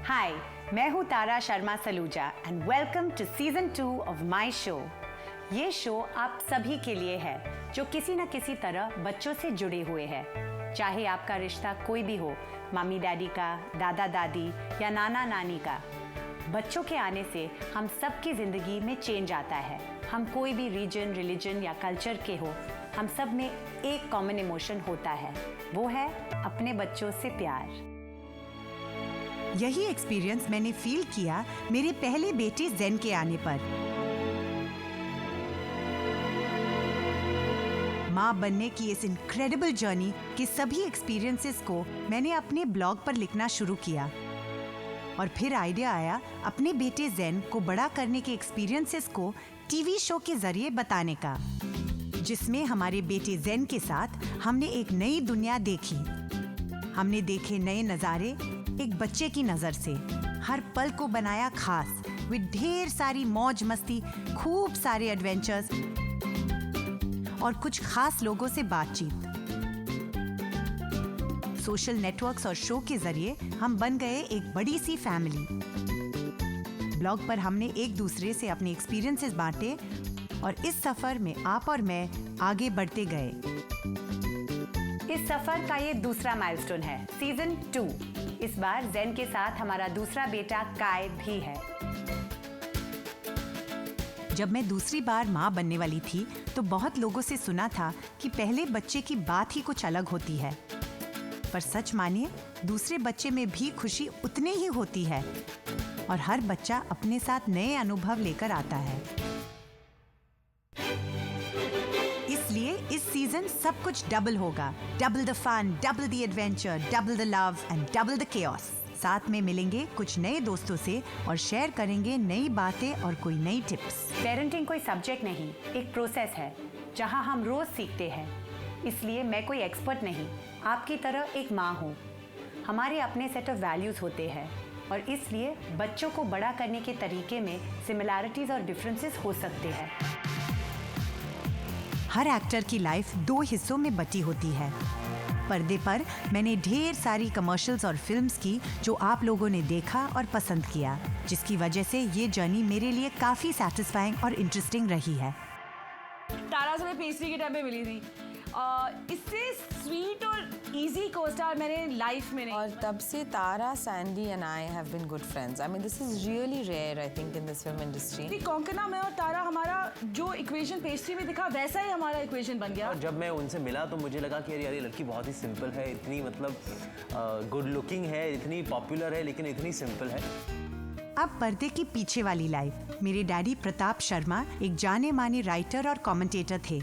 हाय, मैं हूँ Tara Sharma Saluja and welcome to season 2 of my show. ये शो आप सभी के लिए है जो किसी न किसी तरह बच्चों से जुड़े हुए हैं। चाहे आपका रिश्ता कोई भी हो, मम्मी डैडी का, दादा दादी या नाना नानी का। बच्चों के आने से हम सबकी जिंदगी में चेंज आता है। हम कोई भी रीजन, रिलीजन या कल्चर के हो, हम सब में एक कॉमन इमोशन होता है, वो है अपने बच्चों से प्यार। यही एक्सपीरियंस मैंने फील किया मेरे पहले बेटे ज़ेन के आने पर। माँ बनने की इस इनक्रेडिबल जर्नी के सभी एक्सपीरियंसेस को मैंने अपने ब्लॉग पर लिखना शुरू किया और फिर आइडिया आया अपने बेटे ज़ेन को बड़ा करने के एक्सपीरियंसेस को टीवी शो के जरिए बताने का, जिसमें हमारे बेटे ज़ेन के साथ हमने एक नई दुनिया देखी। हमने देखे नए नज़ारे एक बच्चे की नजर से, हर पल को बनाया खास विद ढेर सारी मौज मस्ती, खूब सारे एडवेंचर्स और कुछ खास लोगों से बातचीत। सोशल नेटवर्क्स और शो के जरिए हम बन गए एक बड़ी सी फैमिली। ब्लॉग पर हमने एक दूसरे से अपने एक्सपीरियंसेस बांटे और इस सफर में आप और मैं आगे बढ़ते गए। इस सफर का ये दूसरा माइलस्टोन है, सीजन 2। इस बार ज़ेन के साथ हमारा दूसरा बेटा काय भी है। जब मैं दूसरी बार माँ बनने वाली थी तो बहुत लोगों से सुना था कि पहले बच्चे की बात ही कुछ अलग होती है, पर सच मानिए दूसरे बच्चे में भी खुशी उतनी ही होती है और हर बच्चा अपने साथ नए अनुभव लेकर आता है। इसलिए इस सीजन सब कुछ डबल होगा। Double the fun, double the adventure, double the love and double the chaos. साथ में मिलेंगे कुछ नए दोस्तों से और शेयर करेंगे नई बातें और कोई नई टिप्स। पेरेंटिंग कोई सब्जेक्ट नहीं, एक प्रोसेस है जहां हम रोज सीखते हैं। इसलिए मैं कोई एक्सपर्ट नहीं, आपकी तरह एक माँ हूँ। हमारे अपने सेट ऑफ वैल्यूज होते हैं और इसलिए बच्चों को बड़ा करने के तरीके में सिमिलैरिटीज और डिफरेंसेस हो सकते हैं। हर एक्टर की लाइफ 2 हिस्सों में बटी होती है। पर्दे पर मैंने ढेर सारी कमर्शियल्स और फिल्म्स की जो आप लोगों ने देखा और पसंद किया, जिसकी वजह से ये जर्नी मेरे लिए काफ़ी सैटिस्फाइंग और इंटरेस्टिंग रही है। तारा से मैं पेस्ट्री के टाइम पे मिली थी। इससे स्वीट और इजी को-स्टार मैंने लाइफ में नहीं। और तब से Tara, Sandy and I have been good friends. I mean this is really rare I think in this film industry. Konkona, मैं और तारा, हमारा जो इक्वेशन पेस्ट्री में दिखा वैसा ही हमारा इक्वेशन बन गया। और जब मैं उनसे मिला तो मुझे लगा कि यार ये लड़की बहुत ही सिंपल है, इतनी मतलब गुड लुकिंग है, इतनी पॉपुलर है, लेकिन इतनी सिंपल है। अब पर्दे की पीछे वाली लाइफ। मेरे डैडी प्रताप शर्मा एक जाने माने राइटर और कमेंटेटर थे।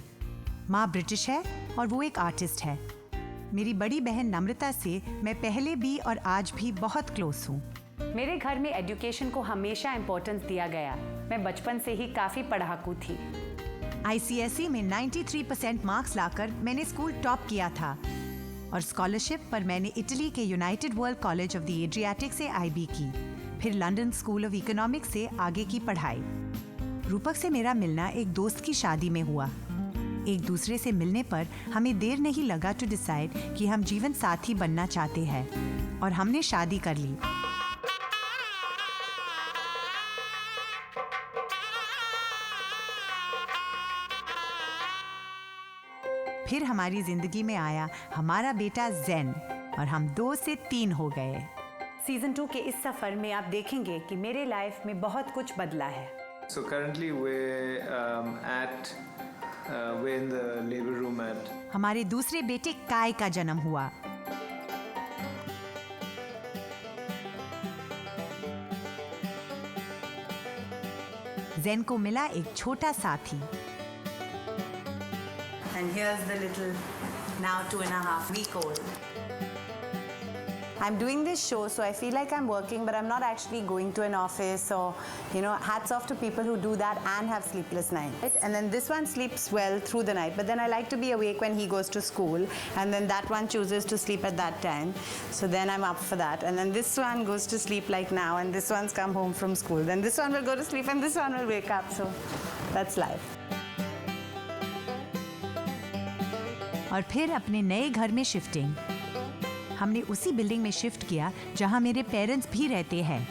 माँ ब्रिटिश है और वो एक आर्टिस्ट है। मेरी बड़ी बहन नम्रता से मैं पहले भी और आज भी बहुत क्लोज हूँ। मेरे घर में एजुकेशन को हमेशा इम्पोर्टेंस दिया गया। मैं बचपन से ही काफ़ी पढ़ाकू थी। ICSE में 93% मार्क्स लाकर मैंने स्कूल टॉप किया था और स्कॉलरशिप पर मैंने इटली के United world college of the Adriatic से IB की, फिर लंदन स्कूल ऑफ इकोनॉमिक्स से आगे की पढ़ाई। रूपक से मेरा मिलना एक दोस्त की शादी में हुआ। एक दूसरे से मिलने पर हमें देर नहीं लगा टू डिसाइड कि हम जीवन साथी बनना चाहते हैं और हमने शादी कर ली। फिर हमारी जिंदगी में आया हमारा बेटा ज़ेन और हम 2 से 3 हो गए। सीजन 2 के इस सफर में आप देखेंगे कि मेरे लाइफ में बहुत कुछ बदला है। So currently we're in the labor room at. हमारे दूसरे बेटे काय का जन्म हुआ। ज़ेन को मिला एक छोटा साथी। And here's the little, now 2.5 week old. I'm doing this show, so I feel like I'm working, but I'm not actually going to an office or, hats off to people who do that and have sleepless nights. And then this one sleeps well through the night, but then I like to be awake when he goes to school, and then that one chooses to sleep at that time. So then I'm up for that. And then this one goes to sleep like now, and this one's come home from school. Then this one will go to sleep, and this one will wake up. So that's life. और फिर अपने नए घर में shifting. हमने उसी building में shift किया जहां मेरे पेरेंट्स भी रहते हैं।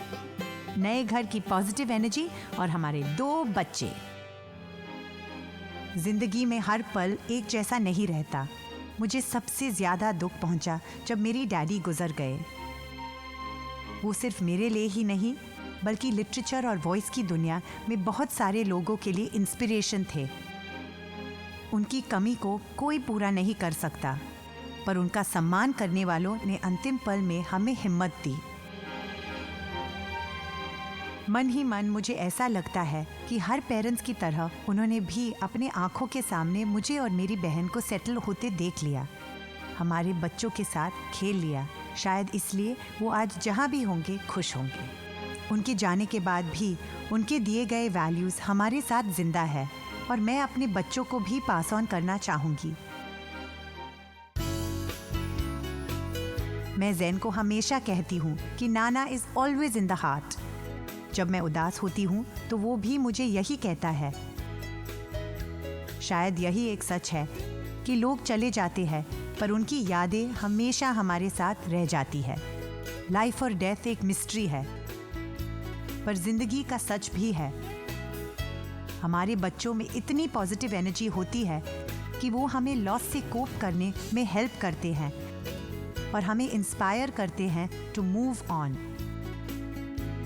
नए घर की पॉजिटिव एनर्जी और हमारे 2 बच्चे। जिंदगी में हर पल एक जैसा नहीं रहता। मुझे सबसे ज्यादा दुख पहुंचा जब मेरी डैडी गुजर गए। वो सिर्फ मेरे लिए ही नहीं बल्कि लिटरेचर और वॉइस की दुनिया में बहुत सारे लोगों के लिए इंस्पिरेशन थे। उनकी कमी को कोई पूरा नहीं कर सकता, पर उनका सम्मान करने वालों ने अंतिम पल में हमें हिम्मत दी। मन ही मन मुझे ऐसा लगता है कि हर पेरेंट्स की तरह उन्होंने भी अपने आंखों के सामने मुझे और मेरी बहन को सेटल होते देख लिया, हमारे बच्चों के साथ खेल लिया। शायद इसलिए वो आज जहाँ भी होंगे खुश होंगे। उनके जाने के बाद भी उनके दिए गए वैल्यूज़ हमारे साथ जिंदा है और मैं अपने बच्चों को भी पास ऑन करना चाहूँगी। मैं ज़ैन को हमेशा कहती हूँ कि नाना is always in the heart. जब मैं उदास होती हूँ तो वो भी मुझे यही कहता है। शायद यही एक सच है कि लोग चले जाते हैं पर उनकी यादें हमेशा हमारे साथ रह जाती है। लाइफ और डेथ एक मिस्ट्री है, पर जिंदगी का सच भी है। हमारे बच्चों में इतनी पॉजिटिव एनर्जी होती है कि वो हमें लॉस से कोप करने में हेल्प करते हैं और हमें इंस्पायर करते हैं टू मूव ऑन।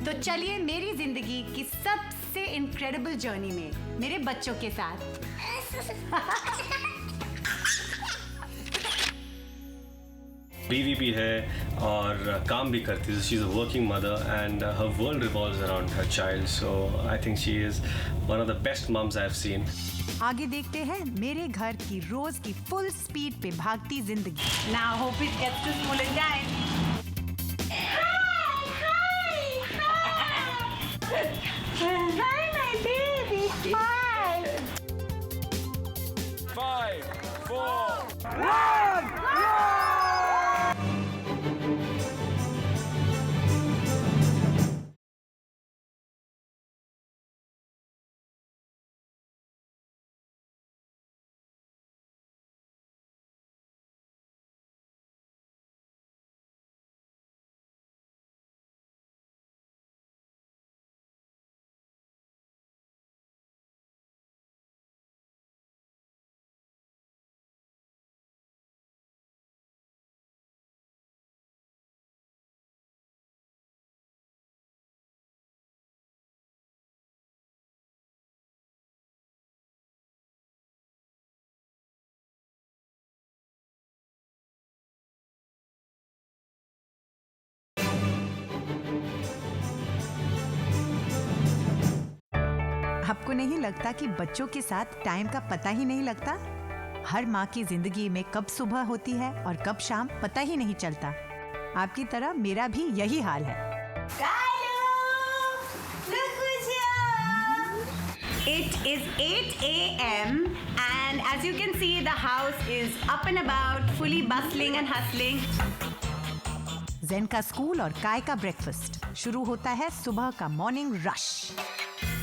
तो चलिए मेरी जिंदगी की सबसे इनक्रेडिबल जर्नी में मेरे बच्चों के साथ बीवी भी है और काम भी करती है। She is a working mother and her world revolves around her child, so I think she is one of the best mums I have seen. आगे देखते हैं मेरे घर की रोज की फुल स्पीड पे भागती जिंदगी। Now hope it gets to school in time. Hi, my baby. Hi. 5, 4, आपको नहीं लगता कि बच्चों के साथ टाइम का पता ही नहीं लगता? हर माँ की जिंदगी में कब सुबह होती है और कब शाम पता ही नहीं चलता। आपकी तरह मेरा भी यही हाल है। It is 8 a.m. and as you can see the house is up and about, fully bustling and hustling. ज़ैन का स्कूल और काय का ब्रेकफास्ट शुरू होता है सुबह का मॉर्निंग रश।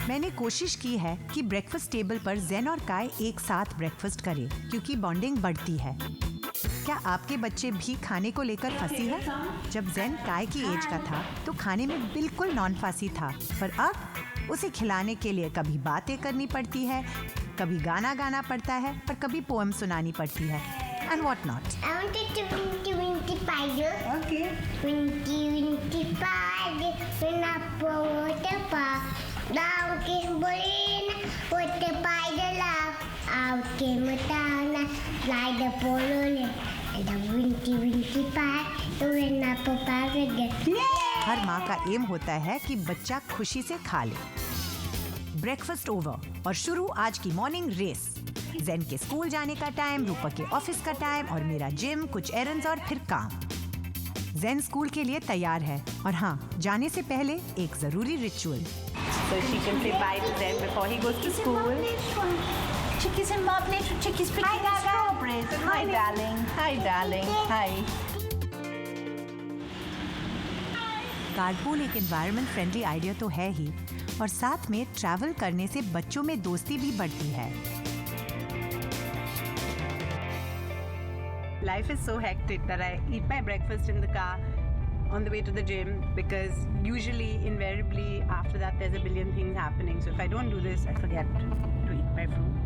मैंने कोशिश की है कि ब्रेकफास्ट टेबल पर ज़ैन और काय एक साथ ब्रेकफास्ट करें क्योंकि बॉन्डिंग बढ़ती है। क्या आपके बच्चे भी खाने को लेकर फंसी है? जब ज़ैन काय की एज का था तो खाने में बिल्कुल नॉन फासी था, पर अब उसे खिलाने के लिए कभी बातें करनी पड़ती है, कभी गाना गाना पड़ता है, पर कभी पोएम सुनानी पड़ती है and what not. I wanted to Winky Winky Spider. Okay. Winky Winky Spider, when up a waterfall, down came Bolina, what the spider laugh. Out came a Tana, fly the polo and the Winky Winky Spider, when up a paradise. हर माँ का M होता है कि बच्चा खुशी से खा ले। ब्रेकफास्ट ओवर और शुरू आज की मॉर्निंग रेस। ज़ैन के स्कूल जाने का टाइम, रूपक के ऑफिस का टाइम और मेरा जिम, कुछ एरंड्स और फिर काम। ज़ैन स्कूल के लिए तैयार है और हाँ, जाने से पहले एक जरूरी ritual. So she can say bye to Zen before he goes to school. Chickies and Bob Nature Chickies picking strawberries. Hi, darling. Hi, darling. Hi. कार्डपूल एक एनवायरनमेंट फ्रेंडली आइडिया तो है ही, और साथ में ट्रैवल करने से बच्चों में दोस्ती भी बढ़ती है। life is so hectic that I eat my breakfast in the car on the way to the gym because usually, invariably, after that there's a billion things happening. So if I don't do this, I forget to eat my fruit.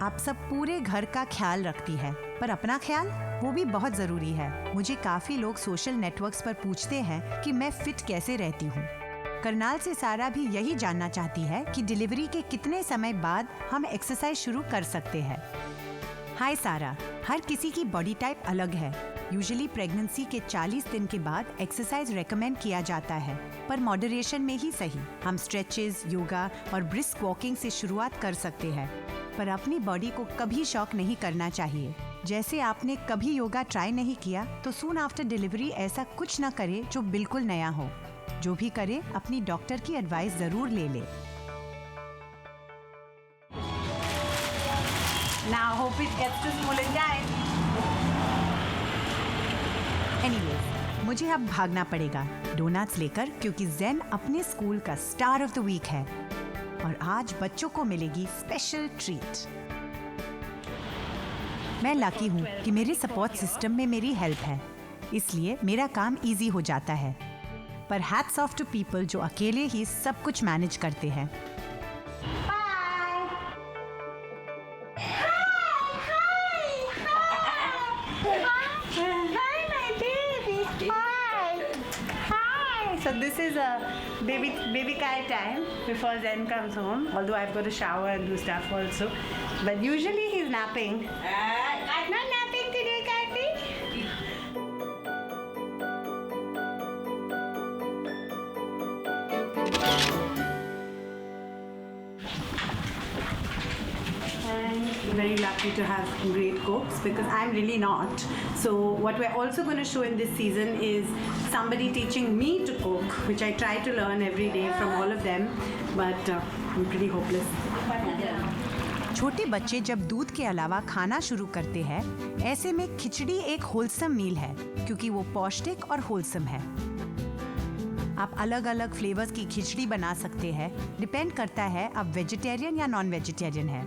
आप सब पूरे घर का ख्याल रखती है, पर अपना ख्याल वो भी बहुत जरूरी है। मुझे काफी लोग सोशल नेटवर्क्स पर पूछते हैं कि मैं फिट कैसे रहती हूँ। करनाल से सारा भी यही जानना चाहती है कि डिलीवरी के कितने समय बाद हम एक्सरसाइज शुरू कर सकते हैं। हाय सारा, हर किसी की बॉडी टाइप अलग है। यूजुअली प्रेगनेंसी के 40 दिन के बाद एक्सरसाइज रेकमेंड किया जाता है, पर मॉडरेशन में ही सही। हम स्ट्रेचेस, योगा और ब्रिस्क वॉकिंग से शुरुआत कर सकते हैं, पर अपनी बॉडी को कभी शॉक नहीं करना चाहिए। जैसे आपने कभी योगा ट्राई नहीं किया तो सून आफ्टर डिलीवरी ऐसा कुछ न करे जो बिल्कुल नया हो। जो भी करे अपनी डॉक्टर की एडवाइस जरूर ले ले। Now hope it gets to school in time. Anyways, मुझे अब भागना पड़ेगा डोनट्स लेकर, क्योंकि ज़ेन अपने स्कूल का स्टार ऑफ द वीक है और आज बच्चों को मिलेगी स्पेशल ट्रीट। मैं लकी हूँ कि मेरे सपोर्ट सिस्टम में मेरी हेल्प है, इसलिए मेरा काम इजी हो जाता है। पर हैट्स ऑफ टू पीपल जो अकेले ही सब कुछ मैनेज करते हैं। So this is a baby Kai time before Zen comes home. Although I've got to shower and do stuff also, but usually he's napping. I'm not napping today, Kathy. And very lucky to have great cooks because I'm really not. So what we're also going to show in this season is somebody teaching me to cook, which I try to learn every day from all of them, but I'm pretty hopeless. छोटे बच्चे जब दूध के अलावा खाना शुरू करते हैं, ऐसे में खिचड़ी एक होलसम मील है, क्योंकि वो पौष्टिक और होलसम है। आप अलग अलग फ्लेवर्स की खिचड़ी बना सकते हैं, डिपेंड करता है आप वेजिटेरियन या नॉन वेजिटेरियन हैं।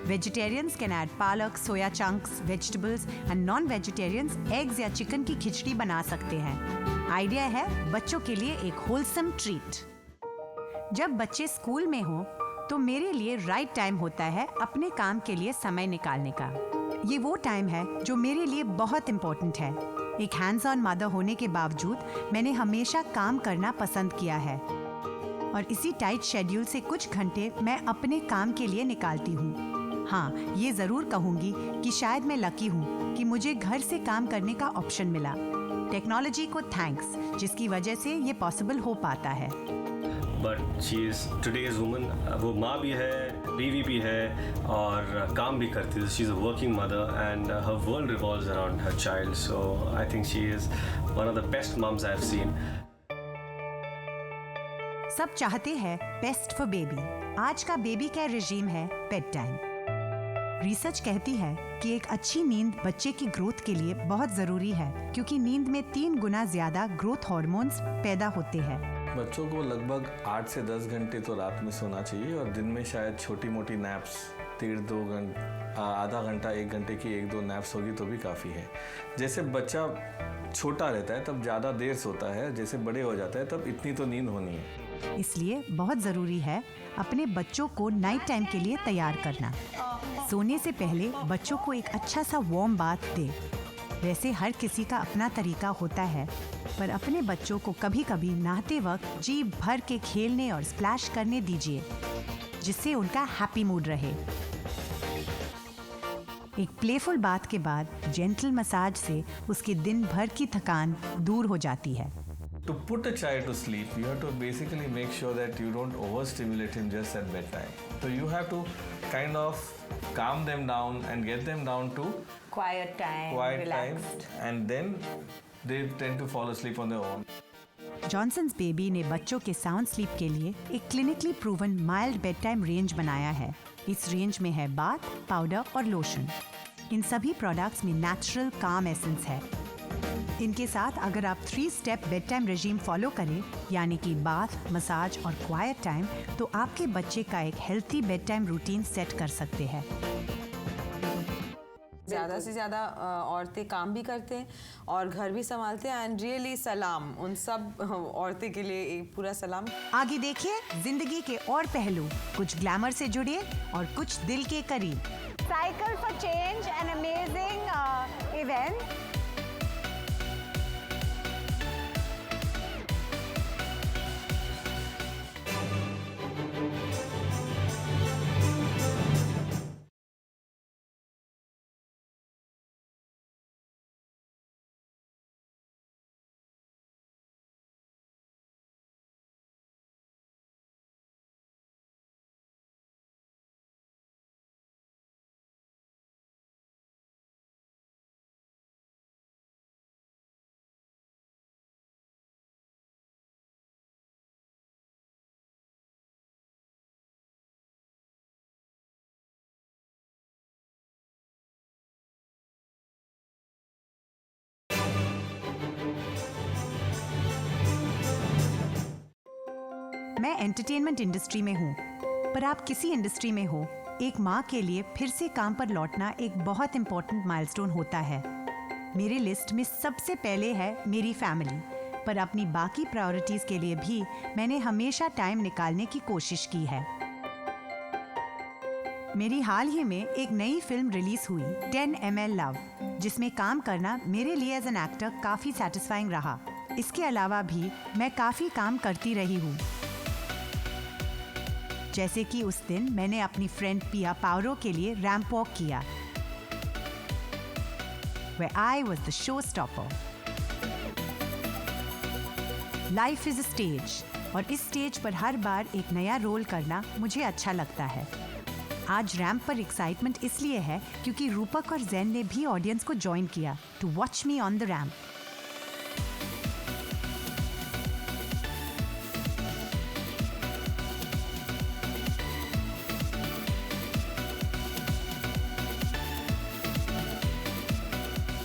वेजिटेरियंस कैन ऐड पालक, soya chunks, vegetables and non vegetarians eggs या चिकन की खिचड़ी बना सकते हैं। आइडिया है बच्चों के लिए एक होलसम ट्रीट। जब बच्चे स्कूल में हो तो मेरे लिए राइट टाइम होता है अपने काम के लिए समय निकालने का। ये वो टाइम है जो मेरे लिए बहुत इम्पोर्टेंट है। एक हैंड्स ऑन मदर होने के बावजूद मैंने हमेशा काम करना पसंद किया है और इसी टाइट शेड्यूल से कुछ घंटे मैं अपने काम के लिए निकालती हूँ। हाँ, ये ज़रूर कहूँगी कि शायद मैं लकी हूँ कि मुझे घर से काम करने का ऑप्शन मिला। टेक्नोलॉजी को थैंक्स, जिसकी वजह से ये पॉसिबल हो पाता है। But she is today's woman. वो माँ भी है, बीवी भी है और काम भी करती है। She is a working mother and her world revolves around her child. So I think she is one of the best mums I have seen. सब चाहते हैं बेस्ट फॉर बेबी। आज का बेबी केयर रिजीम है bedtime. Research कहती है कि एक अच्छी नींद बच्चे की ग्रोथ के लिए बहुत ज़रूरी है, क्योंकि नींद में 3 गुना ज़्यादा ग्रोथ हार्मोन्स पैदा होते हैं। बच्चों को लगभग 8 से 10 घंटे तो रात में सोना चाहिए और दिन में शायद छोटी मोटी नैप्स 1.5-2 घंटे, आधा घंटा 1 घंटे की 1-2 नैप्स होगी तो भी काफ़ी है। जैसे बच्चा छोटा रहता है तब ज़्यादा देर सोता है, जैसे बड़े हो जाता है तब इतनी तो नींद होनी है। इसलिए बहुत ज़रूरी है अपने बच्चों को नाइट टाइम के लिए तैयार करना। सोने से पहले बच्चों को एक अच्छा सा वार्म बाथ दे। वैसे हर किसी का अपना तरीका होता है, पर अपने बच्चों को कभी कभी नहाते वक्त जी भर के खेलने और स्प्लैश करने दीजिए, जिससे उनका हैप्पी मूड रहे। एक प्लेफुल बात के बाद जेंटल मसाज से उसके दिन भर की थकान दूर हो जाती है। To put a child to sleep, you have to basically make sure that you don't overstimulate him just at bedtime. So you have to kind of calm them down and get them down to Quiet time, relaxed. And then they tend to fall asleep on their own. Johnson's baby ने बच्चों के sound sleep के लिए एक clinically proven mild bedtime range बनाया है। इस range में है बाथ, पाउडर और लोशन। इन सभी प्रोडक्ट्स में नेचुरल काम एसेंस है। इनके साथ अगर आप 3 step bed time regime follow करें, यानी कि बाथ, मसाज और क्वाइट टाइम, तो आपके बच्चे का एक healthy bed time routine set कर सकते हैं। ज़्यादा से ज़्यादा औरतें काम भी करते हैं और घर भी संभालते हैं एंड रियली सलाम उन सब औरतें के लिए एक पूरा सलाम। आगे देखिए जिंदगी के और पहलू, कुछ ग्लैमर से जुड़े और कुछ दिल के करीब। Cycle for Change, an amazing event. मैं एंटरटेनमेंट इंडस्ट्री में हूँ, पर आप किसी इंडस्ट्री में हो, एक माँ के लिए फिर से काम पर लौटना एक बहुत इम्पोर्टेंट माइलस्टोन होता है। मेरे लिस्ट में सबसे पहले है मेरी फैमिली, पर अपनी बाकी प्रायोरिटीज के लिए भी मैंने हमेशा टाइम निकालने की कोशिश की है। मेरी हाल ही में एक नई फिल्म रिलीज हुई 10 ml लव, जिसमें काम करना मेरे लिए एज एन एक्टर काफी सेटिस्फाइंग रहा। इसके अलावा भी मैं काफी काम करती रही हूँ, जैसे कि उस दिन मैंने अपनी फ्रेंड पिया पावरो के लिए रैंप वॉक किया, where I was the showstopper. Life is a stage, और इस स्टेज पर हर बार एक नया रोल करना मुझे अच्छा लगता है। आज रैंप पर एक्साइटमेंट इसलिए है क्योंकि रूपक और जैन ने भी ऑडियंस को ज्वाइन किया to watch me on the ramp.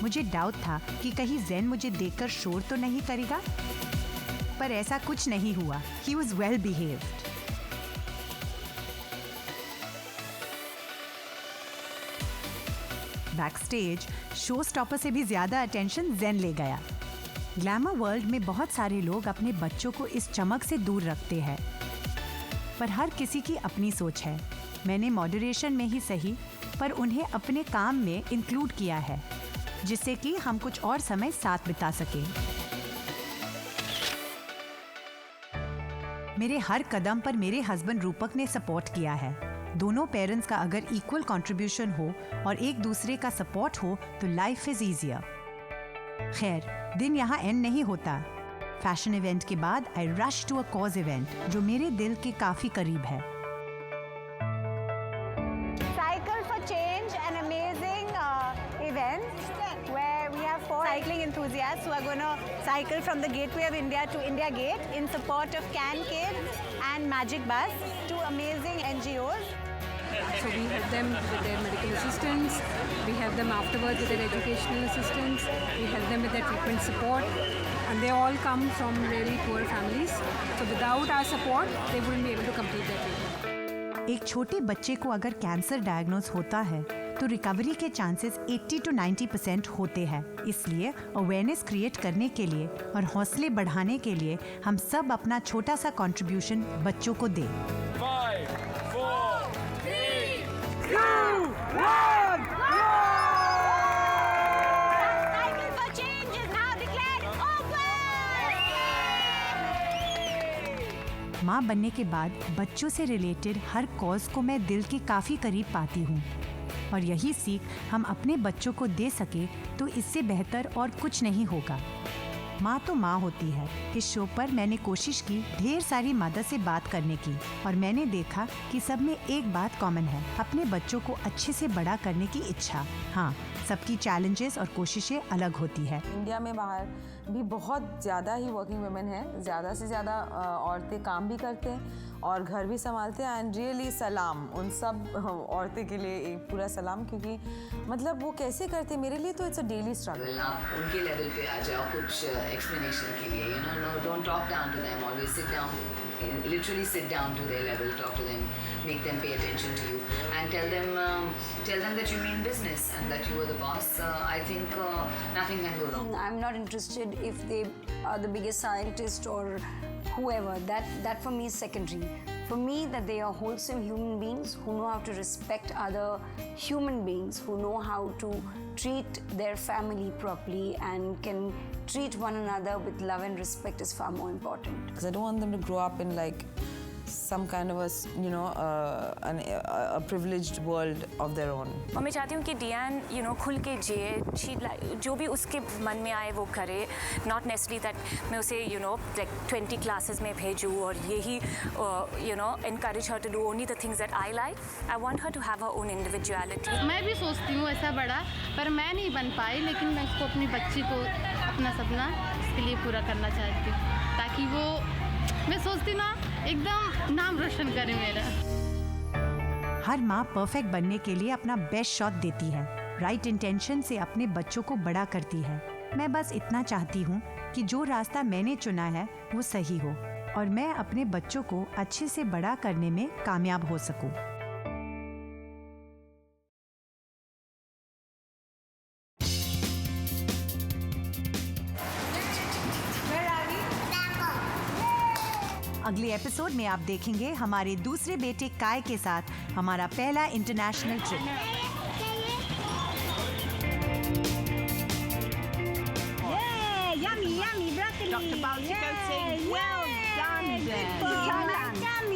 मुझे डाउट था कि कहीं जैन मुझे देखकर शोर तो नहीं करेगा, पर ऐसा कुछ नहीं हुआ। He was well behaved. Backstage show stopper से भी ज्यादा अटेंशन जैन ले गया। ग्लैमर वर्ल्ड में बहुत सारे लोग अपने बच्चों को इस चमक से दूर रखते हैं, पर हर किसी की अपनी सोच है। मैंने मॉडरेशन में ही सही, पर उन्हें अपने काम में इंक्लूड किया है, जिससे कि हम कुछ और समय साथ बिता सकें। मेरे हर कदम पर मेरे हस्बैंड रूपक ने सपोर्ट किया है। दोनों पेरेंट्स का अगर इक्वल कंट्रीब्यूशन हो और एक दूसरे का सपोर्ट हो तो लाइफ इज ईजियर। खैर, दिन यहाँ एंड नहीं होता। फैशन इवेंट के बाद I rush to a cause event जो मेरे दिल के काफी करीब है। Cycle for Change, an amazing event where we have 4 cycling enthusiasts who are going to cycle from the Gateway of India to India Gate in support of Can Kids and Magic Bus, 2 amazing NGOs. So we help them with their medical assistance, we help them afterwards with their educational assistance, we help them with their treatment support, and they all come from really poor families. So without our support, they wouldn't be able to complete their treatment. एक छोटे बच्चे को अगर cancer diagnose होता है तो recovery के chances 80 to 90% होते हैं। इसलिए अवेयरनेस क्रिएट करने के लिए और हौसले बढ़ाने के लिए हम सब अपना छोटा सा कंट्रीब्यूशन बच्चों को दें। 5, 4, 3, 2, 1, Cycle for Change is now declared open! माँ बनने के बाद बच्चों से रिलेटेड हर कॉज को मैं दिल के काफ़ी करीब पाती हूँ, और यही सीख हम अपने बच्चों को दे सके तो इससे बेहतर और कुछ नहीं होगा। माँ तो माँ होती है। इस शो पर मैंने कोशिश की ढेर सारी मदद से बात करने की, और मैंने देखा कि सब में एक बात कॉमन है, अपने बच्चों को अच्छे से बड़ा करने की इच्छा। हाँ, सबकी चैलेंजेस और कोशिशें अलग होती है। इंडिया में बाहर भी बहुत ज़्यादा ही वर्किंग वुमेन है, ज़्यादा से ज़्यादा औरतें काम भी करते हैं और घर भी संभालते हैं एंड रियली सलाम उन सब औरतें के लिए एक पूरा सलाम, क्योंकि मतलब वो कैसे करते हैं, मेरे लिए तो इट्स अ डेली स्ट्रगल। आप उनके लेवल पे आ जाओ कुछ एक्सप्लेनेशन के लिए, you know, don't talk down to them, always sit down, literally sit down to their level, talk to them, make them pay attention to you and tell them that you mean business and that you are the boss, I think nothing can go wrong. I'm not interested if they are the biggest scientist or whoever. That for me is secondary. For me, that they are wholesome human beings who know how to respect other human beings, who know how to treat their family properly and can treat one another with love and respect is far more important. Because I don't want them to grow up in like some kind of a privileged world of their own. और मैं चाहती हूँ कि डियान खुल के जिए, जो भी उसके मन में आए वो करे, not necessarily that मैं उसे like 20 classes में भेजूँ और यही encourage her to do only the things that I like. I want her to have her own individuality. मैं भी सोचती हूँ ऐसा बड़ा, पर मैं नहीं बन पाई, लेकिन मैं उसको अपनी बच्ची को अपना सपना इसके लिए पूरा करना चाहती हूँ, ताकि वो मैं सोचती ना एकदम नाम रोशन करे मेरा। हर माँ परफेक्ट बनने के लिए अपना बेस्ट शॉट देती है, राइट इंटेंशन से अपने बच्चों को बड़ा करती है। मैं बस इतना चाहती हूँ कि जो रास्ता मैंने चुना है वो सही हो और मैं अपने बच्चों को अच्छे से बड़ा करने में कामयाब हो सकूँ। अगले एपिसोड में आप देखेंगे हमारे दूसरे बेटे काय के साथ हमारा पहला international trip. Yummy, broccoli. Dr. Baltico saying, well done, Ben.